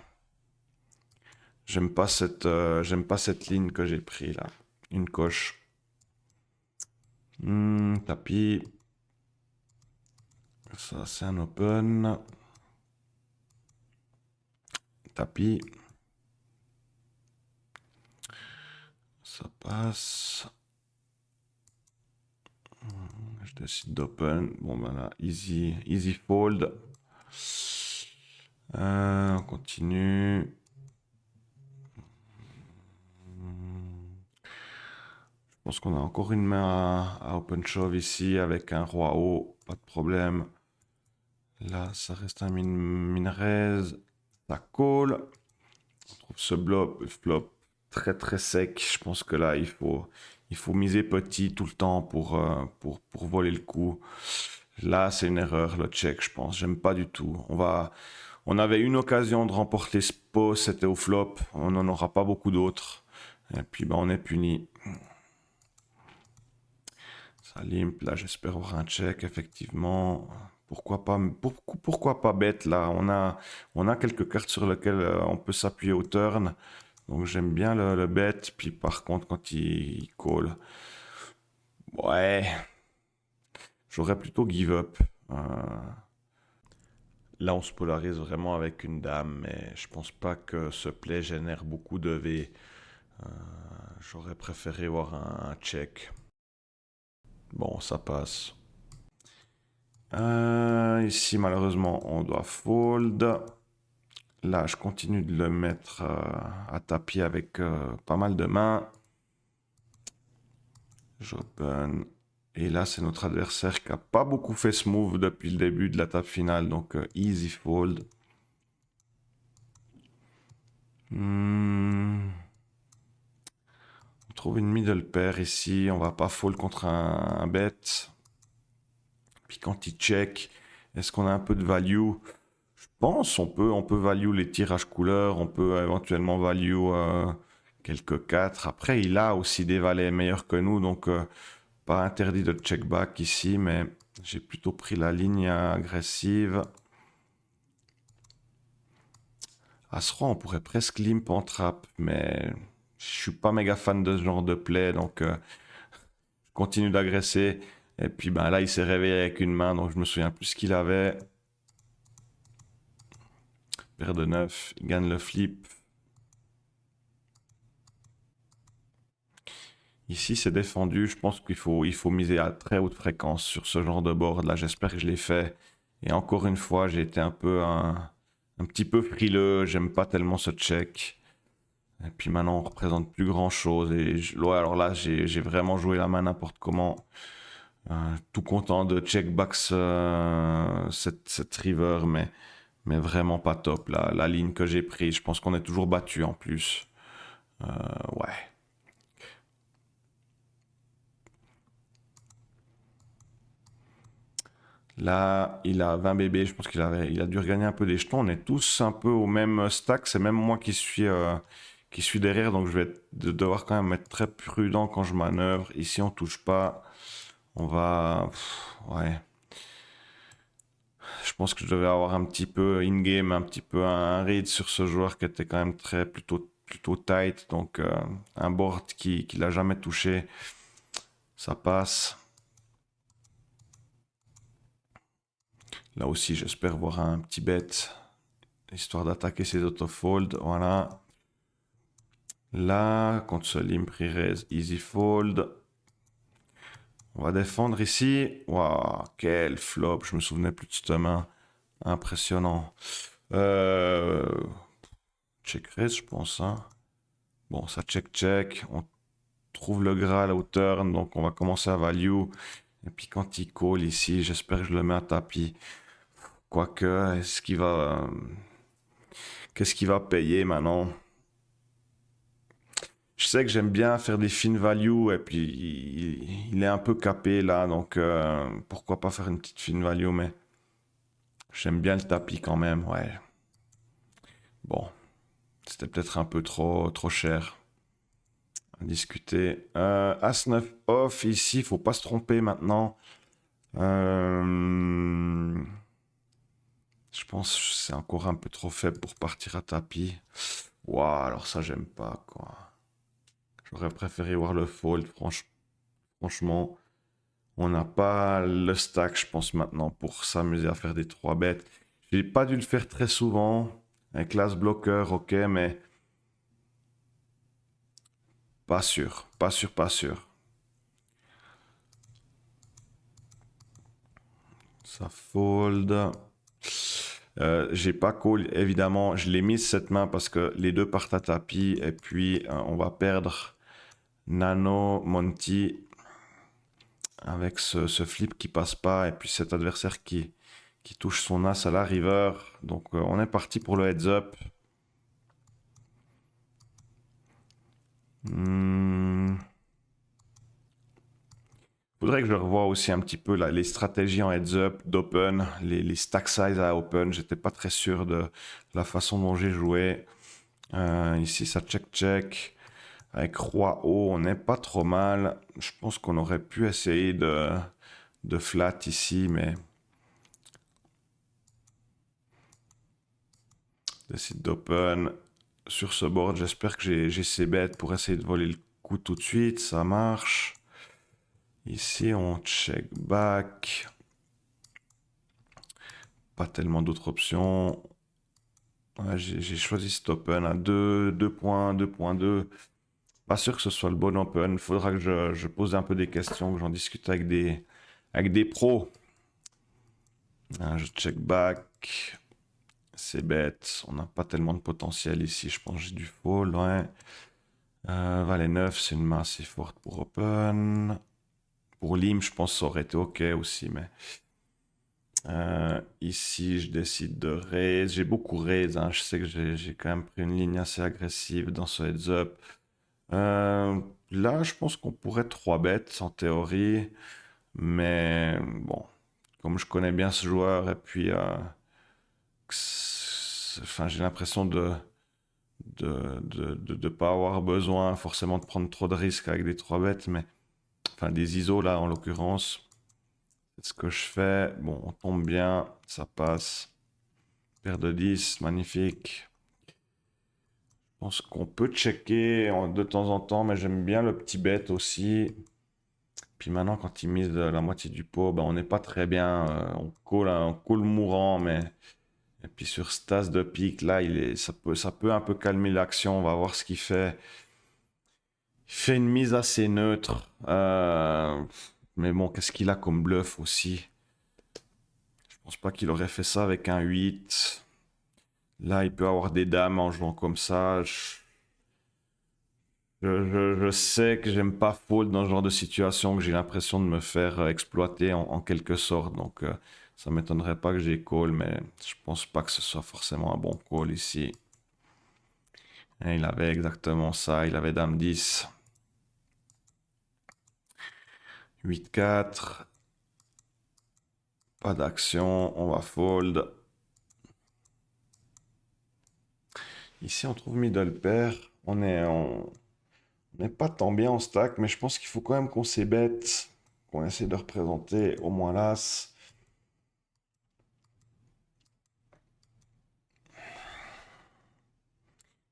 J'aime pas cette ligne que j'ai pris là. Une coche. Tapis. Ça c'est un open. Tapis. Ça passe. Je décide d'open. Bon ben là, easy fold. On continue. Je pense qu'on a encore une main à open shove ici avec un roi haut. Pas de problème. Là, ça reste un min raise. Ça call. On trouve ce flop très très sec. Je pense que là, il faut miser petit tout le temps pour voler le coup. Là, c'est une erreur, le check, je pense. J'aime pas du tout. On avait une occasion de remporter ce pot, c'était au flop. On n'en aura pas beaucoup d'autres. Et puis, ben, on est puni. Ça limp. Là, j'espère avoir un check, effectivement. Pourquoi pas bête, là? On a quelques cartes sur lesquelles on peut s'appuyer au turn. Donc, j'aime bien le bet. Puis, par contre, quand il call, ouais, j'aurais plutôt give up. Là, on se polarise vraiment avec une dame, mais je pense pas que ce play génère beaucoup de V. Euh, J'aurais préféré voir un check. Bon, ça passe. Ici, malheureusement, on doit fold. Là, je continue de le mettre à tapis avec pas mal de mains. J'open. Et là, c'est notre adversaire qui a pas beaucoup fait ce move depuis le début de la table finale. Donc, easy fold. On trouve une middle pair ici. On va pas fold contre un bet. Puis quand il check, est-ce qu'on a un peu de value? Je pense on peut value les tirages couleurs, on peut éventuellement value quelques 4. Après, il a aussi des valets meilleurs que nous, donc pas interdit de check back ici, mais j'ai plutôt pris la ligne agressive. As-Roi, on pourrait presque limp en trap, mais je suis pas méga fan de ce genre de play, donc je continue d'agresser. Et puis ben là, il s'est réveillé avec une main, donc je me souviens plus ce qu'il avait. Paire de 9, il gagne le flip. Ici, c'est défendu. Je pense qu'il faut miser à très haute fréquence sur ce genre de board. Là, j'espère que je l'ai fait. Et encore une fois, j'ai été un petit peu frileux. J'aime pas tellement ce check. Et puis maintenant, on représente plus grand chose. Ouais, alors là, j'ai vraiment joué la main n'importe comment. Tout content de check back cette river, mais vraiment pas top. La ligne que j'ai prise, je pense qu'on est toujours battu en plus. Ouais. Là, il a 20 bébés, je pense il a dû regagner un peu des jetons. On est tous un peu au même stack, c'est même moi qui suis derrière, donc je vais devoir quand même être très prudent quand je manœuvre. Ici, on touche pas. On va... ouais. Je pense que je devais avoir un petit peu in-game, un petit peu un read sur ce joueur qui était quand même plutôt tight. Donc, un board qui l'a jamais touché, ça passe. Là aussi, j'espère voir un petit bet, histoire d'attaquer ses autofolds. Voilà. Là, contre ce limp re-raise easy fold. On va défendre ici. Waouh, quel flop. Je me souvenais plus de cette main. Impressionnant. Check raise, je pense. Hein. Bon, ça check. On trouve le Graal au turn, donc on va commencer à value. Et puis quand il call ici, j'espère que je le mets à tapis. Quoique, qu'est-ce qu'il va payer maintenant? Je sais que j'aime bien faire des fines value et puis il est un peu capé là, donc pourquoi pas faire une petite fine value, mais j'aime bien le tapis quand même, ouais. Bon, c'était peut-être un peu trop cher à discuter. As-9 off ici, faut pas se tromper maintenant. Je pense que c'est encore un peu trop faible pour partir à tapis. Waouh, alors ça j'aime pas quoi. J'aurais préféré voir le fold, franchement. On n'a pas le stack, je pense, maintenant pour s'amuser à faire des 3 bêtes. J'ai pas dû le faire très souvent. Avec l'as bloqueur, ok, mais pas sûr. Pas sûr, pas sûr. Ça fold. J'ai pas call, évidemment. Je l'ai mise cette main parce que les deux partent à tapis. Et puis, on va perdre Nano, Monty avec ce flip qui passe pas. Et puis cet adversaire qui touche son as à la river. Donc, on est parti pour le heads up. Faudrait que je revoie aussi un petit peu les stratégies en heads up d'open, les stack size à open. J'étais pas très sûr de la façon dont j'ai joué. Ici, ça check. Avec roi haut, on n'est pas trop mal. Je pense qu'on aurait pu essayer de flat ici, mais décide d'open. Sur ce board, j'espère que j'ai ces bêtes pour essayer de voler le coup tout de suite. Ça marche. Ici, on check back. Pas tellement d'autres options. Ouais, j'ai choisi cet open à 2 points, 2.2. Pas sûr que ce soit le bon open. Faudra que je pose un peu des questions, que j'en discute avec des pros. Je check back. C'est bête. On n'a pas tellement de potentiel ici. Je pense que j'ai du fold. Ouais. Valet 9, c'est une main assez forte pour open. Pour lim, je pense que ça aurait été ok aussi, mais ici, je décide de raise. J'ai beaucoup raise. Hein. Je sais que j'ai quand même pris une ligne assez agressive dans ce heads up. Là, je pense qu'on pourrait 3 bêtes en théorie. Mais bon, comme je connais bien ce joueur, et puis enfin, j'ai l'impression de pas avoir besoin forcément de prendre trop de risques avec des 3 bêtes, mais enfin des ISO là en l'occurrence. C'est ce que je fais. Bon, on tombe bien, ça passe. Paire de 10, magnifique. pense qu'on peut checker de temps en temps, mais j'aime bien le petit bet aussi. Puis maintenant, quand il mise la moitié du pot, ben, on n'est pas très bien. On colle mourant, mais. Et puis sur ce tas de pique, là, ça peut un peu calmer l'action. On va voir ce qu'il fait. Il fait une mise assez neutre. Mais bon, qu'est-ce qu'il a comme bluff aussi? Je pense pas qu'il aurait fait ça avec un 8. Là, il peut avoir des dames en jouant comme ça. Je sais que j'aime pas fold dans ce genre de situation, que j'ai l'impression de me faire exploiter en quelque sorte. Donc, ça m'étonnerait pas que j'ai call, mais je pense pas que ce soit forcément un bon call ici. Et il avait exactement ça. Il avait dame 10. 8-4. Pas d'action. On va fold. Ici, on trouve middle pair. On n'est pas tant bien en stack, mais je pense qu'il faut quand même qu'on s'ébête, qu'on essaie de représenter au moins l'as.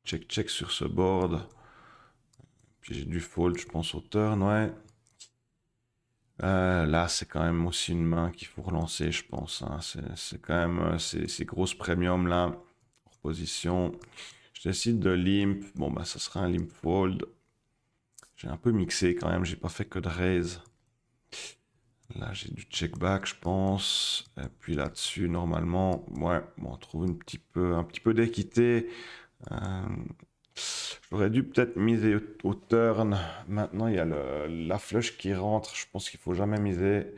Check, check sur ce board. Puis j'ai du fold, je pense, au turn, ouais. Là, c'est quand même aussi une main qu'il faut relancer, je pense, hein. C'est quand même ces grosses premiums là, en position. Je décide de limp. Bon, bah, ça sera un limp fold. J'ai un peu mixé quand même, j'ai pas fait que de raise. Là, j'ai du check back, je pense. Et puis là-dessus, normalement, ouais, bon, on trouve un petit peu d'équité. J'aurais dû peut-être miser au turn. Maintenant, il y a la flush qui rentre. Je pense qu'il faut jamais miser.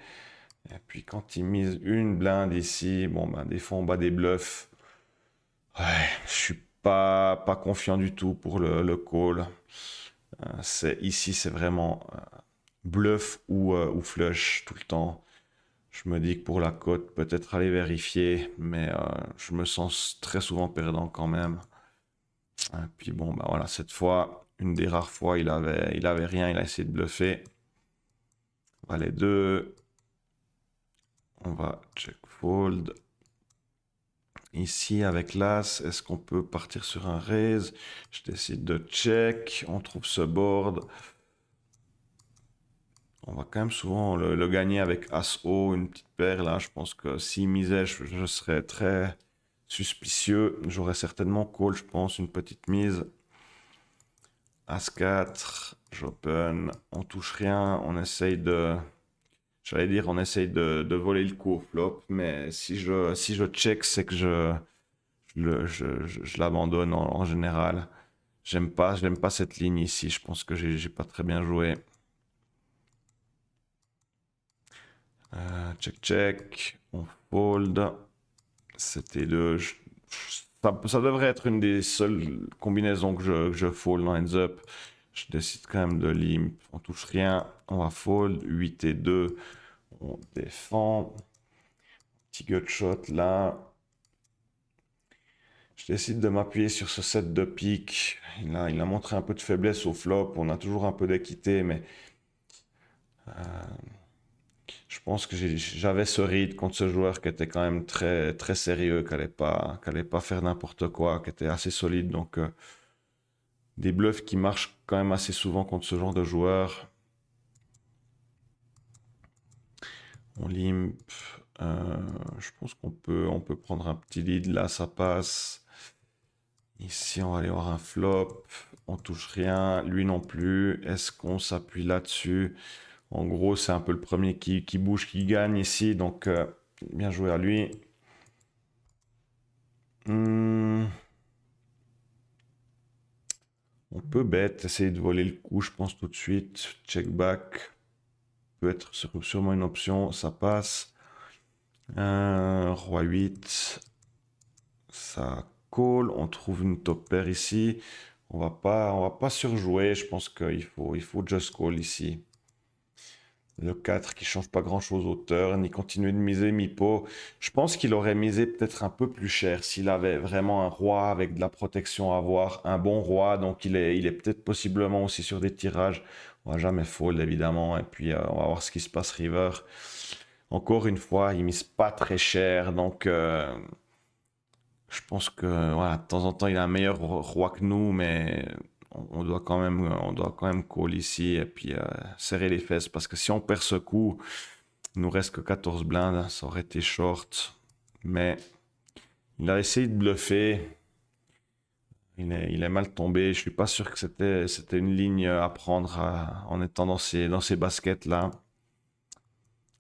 Et puis quand il mise une blinde ici, bon, ben, des fois on bat des bluffs. Ouais, je suis pas confiant du tout pour le call. Ici, c'est vraiment bluff ou flush tout le temps. Je me dis que pour la cote, peut-être aller vérifier, mais je me sens très souvent perdant quand même. Et puis bon, bah voilà, cette fois, une des rares fois, il avait rien, il a essayé de bluffer. On va les deux. On va check fold. Ici, avec l'as, est-ce qu'on peut partir sur un raise? Je décide de check. On trouve ce board. On va quand même souvent le gagner avec As-Haut, une petite paire là. Je pense que s'il misait, je serais très suspicieux. J'aurais certainement call, je pense, une petite mise. As-4, j'open. On touche rien. On essaye de. J'allais dire, on essaye de voler le coup au flop. Mais si je check, c'est que je l'abandonne en général. J'aime pas cette ligne ici. Je pense que j'ai pas très bien joué. Check, check. On fold. C'était ça devrait être une des seules combinaisons que je fold en heads up. Je décide quand même de limp. On touche rien. On va fold. 8 et 2. On défend. Petit gut shot là. Je décide de m'appuyer sur ce set de pique. Il a montré un peu de faiblesse au flop. On a toujours un peu d'équité, mais je pense que j'avais ce read contre ce joueur qui était quand même très, très sérieux, qui allait pas faire n'importe quoi, qui était assez solide. Donc, des bluffs qui marchent quand même assez souvent contre ce genre de joueur. On limp. Je pense on peut prendre un petit lead. Là, ça passe. Ici, on va aller voir un flop. On touche rien. Lui non plus. Est-ce qu'on s'appuie là-dessus? En gros, c'est un peu le premier qui bouge, qui gagne ici. Donc, bien joué à lui. On peut bet, essayer de voler le coup, je pense tout de suite. Check back. Peut être sûrement une option. Ça passe. Roi 8. Ça call. On trouve une top pair ici. On va pas surjouer. Je pense il faut just call ici. Le 4 qui change pas grand chose au turn. Il continue de miser mi-pot. Je pense qu'il aurait misé peut-être un peu plus cher s'il avait vraiment un roi avec de la protection à avoir. Un bon roi. Donc il est peut-être possiblement aussi sur des tirages. On va jamais fold évidemment. Et puis on va voir ce qui se passe river. Encore une fois, il mise pas très cher. Donc Je pense que voilà, de temps en temps, il a un meilleur roi que nous, mais on doit quand même call ici et puis serrer les fesses parce que si on perd ce coup, il nous reste que 14 blindes, ça aurait été short. Mais il a essayé de bluffer. Il est mal tombé. Je suis pas sûr que c'était une ligne à prendre en étant dans ces baskets là.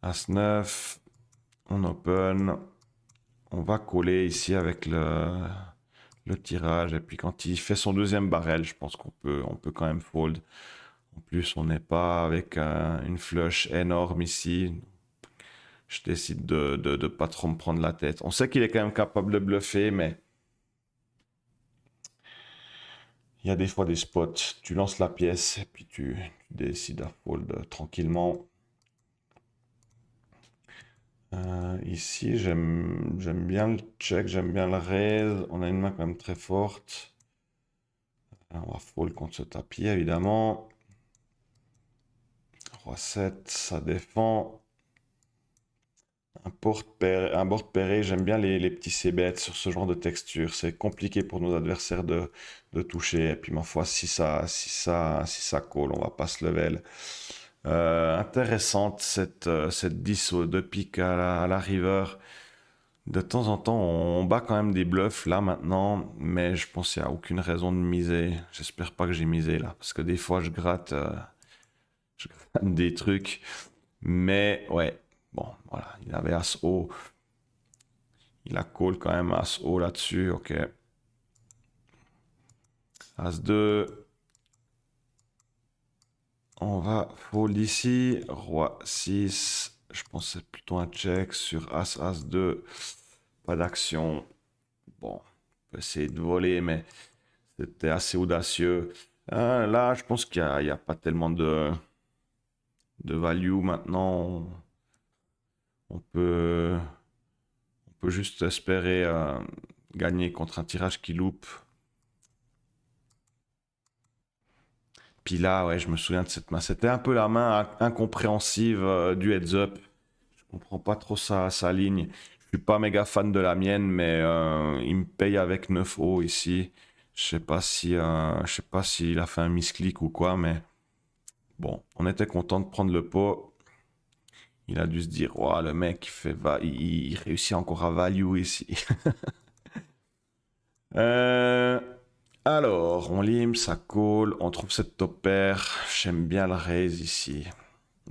As 9, on open. On va coller ici avec le tirage. Et puis quand il fait son deuxième barrel, je pense on peut quand même fold. En plus, on n'est pas avec une flush énorme ici. Je décide de pas trop me prendre la tête. On sait qu'il est quand même capable de bluffer, mais il y a des fois des spots. Tu lances la pièce et puis tu décides à fold tranquillement. Ici, j'aime bien le check, j'aime bien le raise. On a une main quand même très forte. On va fold contre ce tapis, évidemment. Roi 7, ça défend. Un board pairé, j'aime bien les petits c-bets sur ce genre de texture. C'est compliqué pour nos adversaires de toucher. Et puis, ma foi, si ça call, on va pas se level. Intéressante cette 10 de pique à la river. De temps en temps, on bat quand même des bluffs là maintenant, mais je pense qu'il n'y a aucune raison de miser. J'espère pas que j'ai misé là, parce que des fois je gratte des trucs. Mais ouais, bon, voilà, il avait As haut. Il a call quand même As haut là-dessus, ok. As 2. On va fold ici. Roi 6. Je pense que c'est plutôt un check sur As, As 2. Pas d'action. Bon, on peut essayer de voler, mais c'était assez audacieux. Là, je pense qu'il n'y a pas tellement de value maintenant. On peut, on peut juste espérer gagner contre un tirage qui loupe. Puis là, ouais, je me souviens de cette main. C'était un peu la main incompréhensive du heads up. Je comprends pas trop sa ligne. Je suis pas méga fan de la mienne, mais il me paye avec 9 hauts ici. Je sais pas s'il a fait un misclick ou quoi, mais bon, on était content de prendre le pot. Il a dû se dire, ouais, le mec, il réussit encore à value ici. Euh, alors, on lime, ça colle, on trouve cette top pair. J'aime bien le raise ici.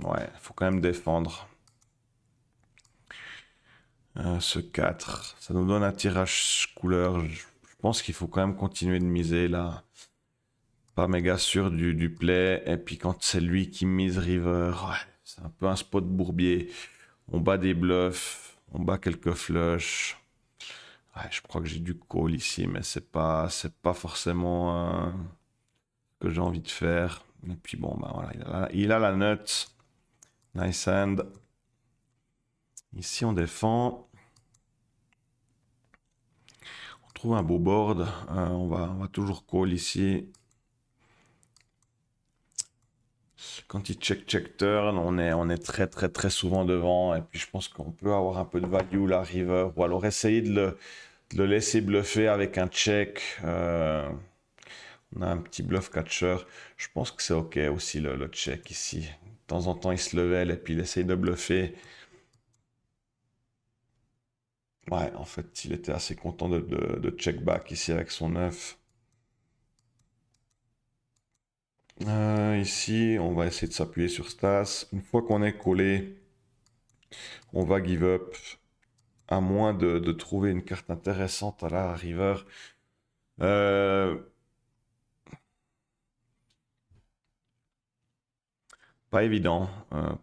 Ouais, faut quand même défendre. Ce 4, ça nous donne un tirage couleur. Je pense qu'il faut quand même continuer de miser là. Pas méga sûr du play. Et puis quand c'est lui qui mise river, ouais, c'est un peu un spot bourbier. On bat des bluffs, on bat quelques flushs. Ouais, je crois que j'ai du call ici, mais c'est pas forcément ce que j'ai envie de faire. Et puis bon, bah voilà, il a la nut. Nice hand. Ici, on défend. On trouve un beau board. On va toujours call ici. Quand il check turn, on est très souvent devant. Et puis je pense qu'on peut avoir un peu de value là, river. Ou alors essayer de le laisser bluffer avec un check. On a un petit bluff catcher. Je pense que c'est ok aussi le check ici. De temps en temps, il se level et puis il essaye de bluffer. Ouais, en fait, il était assez content de check back ici avec son 9. Ici, on va essayer de s'appuyer sur Stas. Une fois qu'on est collé, on va give up. À moins de trouver une carte intéressante à la river. Euh, Pas évident.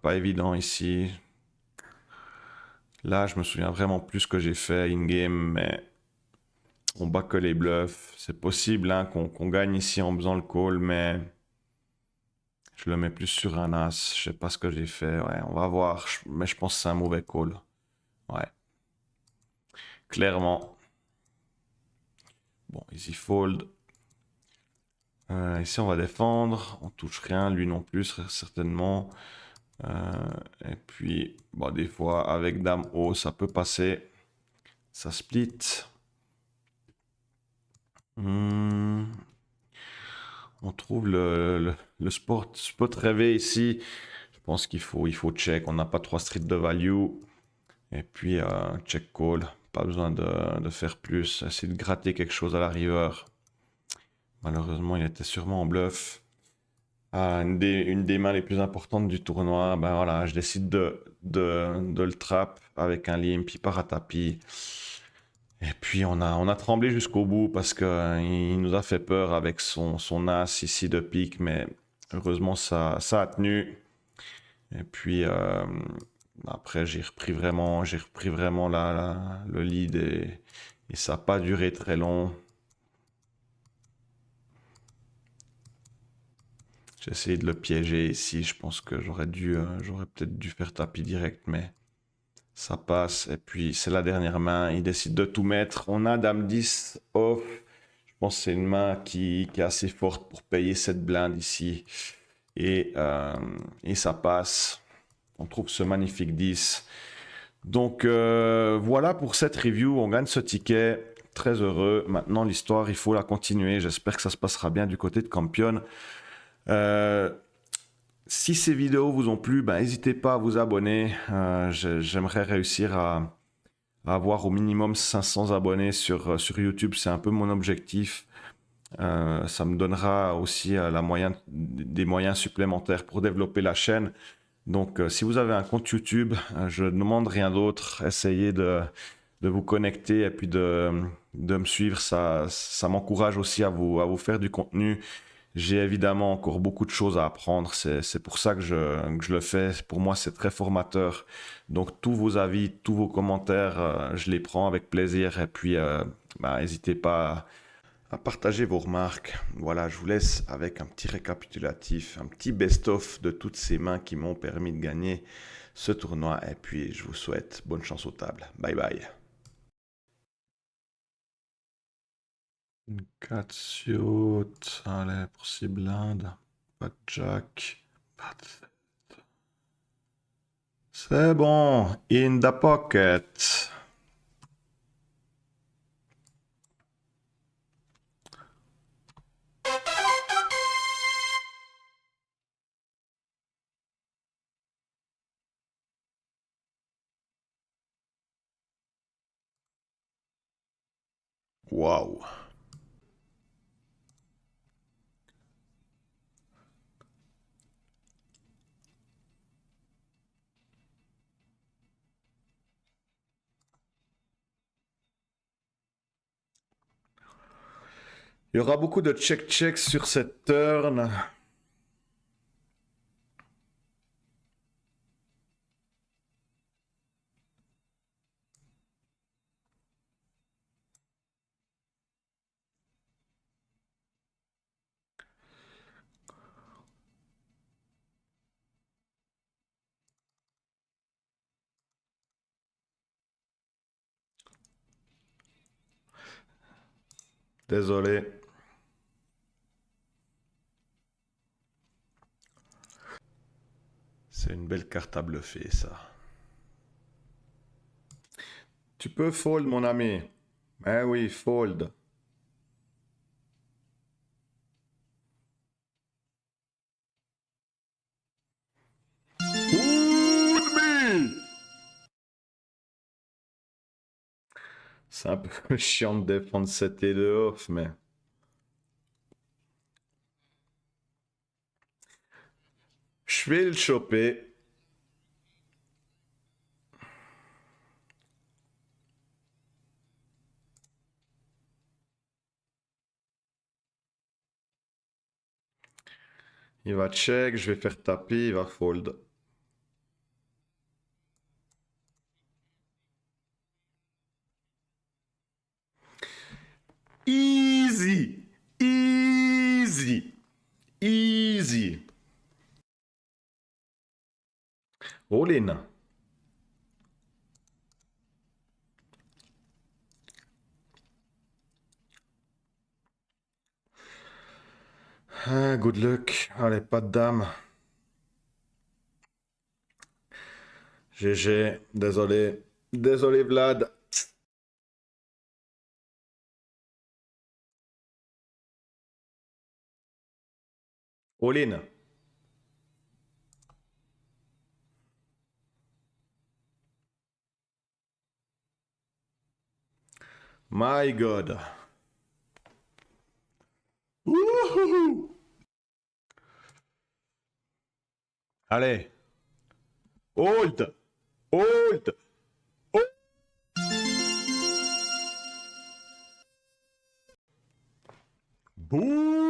Pas évident ici. Là, je me souviens vraiment plus ce que j'ai fait in-game, mais on bat que les bluffs. C'est possible hein, qu'on gagne ici en faisant le call, mais je le mets plus sur un as. Je sais pas ce que j'ai fait. Ouais, on va voir. Mais je pense que c'est un mauvais call. Ouais, clairement. Bon, easy fold. Ici, on va défendre. On touche rien. Lui non plus, certainement. Et puis, bon, des fois, avec Dame haut, ça peut passer. Ça split. Hmm, on trouve le spot rêvé ici. Je pense qu'il faut check. On n'a pas trois streets de value. Et puis check call. Pas besoin de faire plus. Essayer de gratter quelque chose à la river. Malheureusement, il était sûrement en bluff. Ah, une des mains les plus importantes du tournoi. Ben voilà, je décide de le trap avec un limp, il part à tapis. Et puis on a tremblé jusqu'au bout parce que il nous a fait peur avec son as ici de pique, mais heureusement ça a tenu. Et puis après j'ai repris vraiment le lead et ça n'a pas duré très long. J'ai essayé de le piéger ici. Je pense que j'aurais peut-être dû faire tapis direct, mais ça passe. Et puis c'est la dernière main. Il décide de tout mettre. On a Dame 10 off. Je pense que c'est une main qui est assez forte pour payer cette blinde ici. Et ça passe. On trouve ce magnifique 10. Donc voilà pour cette review. On gagne ce ticket. Très heureux. Maintenant, l'histoire, il faut la continuer. J'espère que ça se passera bien du côté de Campion. Euh, Si ces vidéos vous ont plu, ben, n'hésitez pas à vous abonner. J'aimerais réussir à avoir au minimum 500 abonnés sur YouTube. C'est un peu mon objectif. Ça me donnera aussi des moyens supplémentaires pour développer la chaîne. Donc, si vous avez un compte YouTube, je ne demande rien d'autre. Essayez de vous connecter et puis de me suivre. Ça m'encourage aussi à vous faire du contenu. J'ai évidemment encore beaucoup de choses à apprendre. C'est pour ça que je le fais. Pour moi, c'est très formateur. Donc, tous vos avis, tous vos commentaires, je les prends avec plaisir. Et puis, bah, n'hésitez pas à partager vos remarques. Voilà, je vous laisse avec un petit récapitulatif, un petit best-of de toutes ces mains qui m'ont permis de gagner ce tournoi. Et puis, je vous souhaite bonne chance aux tables. Bye bye. Une 4 suit. Allez, pour 6 blindes. Pas de jack. Pas de... C'est bon. In the pocket. Waouh. Il y aura beaucoup de check-check sur cette turn. Désolé. C'est une belle carte à bluffer, ça. Tu peux fold, mon ami. Eh oui, fold. Would be. C'est un peu chiant de défendre 7 et 2 off, mais... Je vais le choper. Il va check, je vais faire taper, il va fold. Easy. Easy. Easy. All in. Ah, good luck. Allez, pas de dame. GG. Désolé. Désolé, Vlad. All in. My God. Wouhou. Allez. Hold. Hold. Hold. Boum.